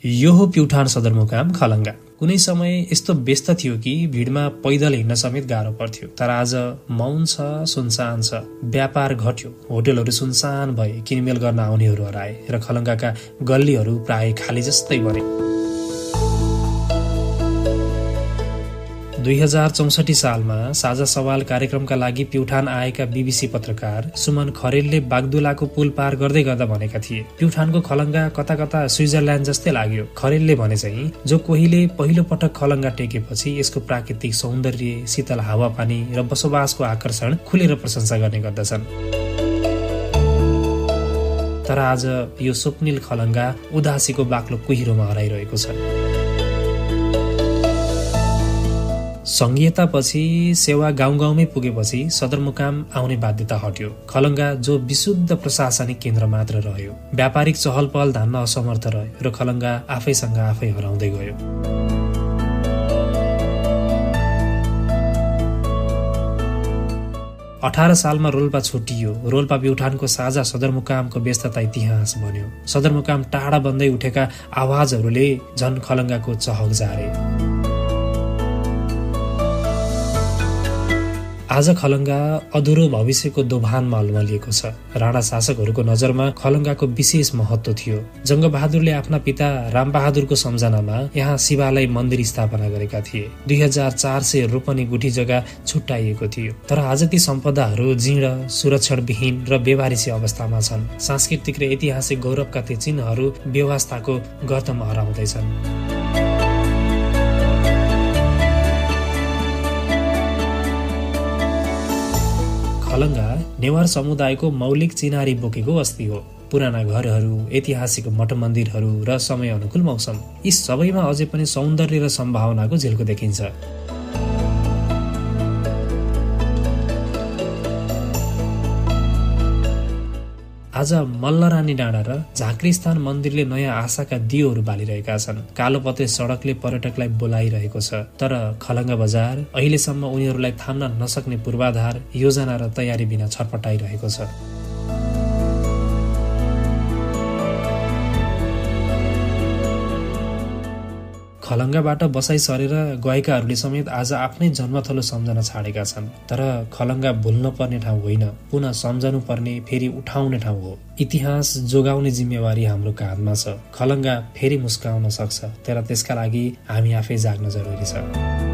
यो हो प्युठान सदरमुकाम खलङ्गा। कुनै समय यस्तो व्यस्त थियो कि भिडमा पैदल हिँड्न समेत गाह्रो पर्थ्यो। तर आज मौन छ, सुनसान छ, व्यापार घट्यो, होटलहरू सुनसान भए, किनमेल गर्न आउनेहरू हराए र खलङ्गाका गल्लीहरू प्राय खाली जस्तै बने। 2064 सालमा साझा सवाल कार्यक्रमका लागि प्युठान आएका बीबीसी पत्रकार सुमन खरेलले बागदुलाको पुल पार गर्दै गर्दा भनेका थिए, प्युठानको खलङ्गा कता कता स्विजरल्यान्ड जस्तै लाग्यो। खरेलले भने चाहिँ जो कोहीले पहिलो पटक खलङ्गा टेकेपछि यसको प्राकृतिक सौन्दर्य, शीतल हावापानी र बसोबासको आकर्षण खुलेर प्रशंसा गर्ने गर्दछन्। तर आज यो स्वप्निल खलङ्गा उदासीको बाक्लो कुहिरोमा हराइरहेको छ। संघीयतापछि सेवा गाउँ गाउँमै पुगेपछि सदरमुकाम आउने बाध्यता हट्यो। खलङ्गा जो विशुद्ध प्रशासनिक केन्द्र मात्र रह्यो, व्यापारिक चहल पहल धान्न असमर्थ रह्यो र खलङ्गा आफैसँग आफै हराउँदै गयो। अठारह सालमा रोल्पा छुट्टियो। रोल्पा प्युठानको साझा सदरमुकामको व्यस्तता इतिहास बन्यो। सदरमुकाम टाढा बन्दै उठेका आवाजहरूले झन खलङ्गाको चहक जारे। आज खलङ्गा अधुरो भविष्यको दोभानमा अल्मलिएको छ। राणा शासकहरूको नजरमा खलङ्गाको विशेष महत्व थियो। जङ्गबहादुरले आफ्ना पिता रामबहादुरको सम्झनामा यहाँ शिवालय मन्दिर स्थापना गरेका थिए। 2400 रोपनी गुठी जग्गा छुट्याइएको थियो। तर आज ती सम्पदाहरू जीर्ण, सुरक्षणविहीन र बेवारिसी अवस्थामा छन्। सांस्कृतिक र ऐतिहासिक गौरवका ती चिन्हहरू व्यवस्थाको गर्तमा हराउँदैछन्। खलङ्गा नेवार समुदायको मौलिक चिनारी बोकेको अस्ति हो। पुराना घरहरू, ऐतिहासिक मठ मन्दिरहरू र समय अनुकूल मौसम, यी सबैमा अझै पनि सौन्दर्य र सम्भावनाको झिल्को देखिन्छ। आज मल्लरानी डाँडा र झाँक्रीस्थान मन्दिरले नयाँ आशाका दियोहरू बालिरहेका छन्। कालोपत्रे सडकले पर्यटकलाई बोलाइरहेको छ। तर खलङ्गा बजार अहिलेसम्म उनीहरूलाई थाम्न नसक्ने पूर्वाधार, योजना र तयारी बिना छटपटाइरहेको छ। खलङ्गाबाट बसाइ सरेर गएकाहरूले समेत आज आफ्नै जन्मथलो सम्झन छाडेका छन्। तर खलङ्गा भुल्न पर्ने ठाउँ होइन, पुनः सम्झनु पर्ने, फेरि उठाउने ठाउँ हो। इतिहास जोगाउने जिम्मेवारी हाम्रो काँधमा छ। खलङ्गा फेरि मुस्काउन सक्छ, तर त्यसका लागि हामी आफै जाग्न जरुरी छ।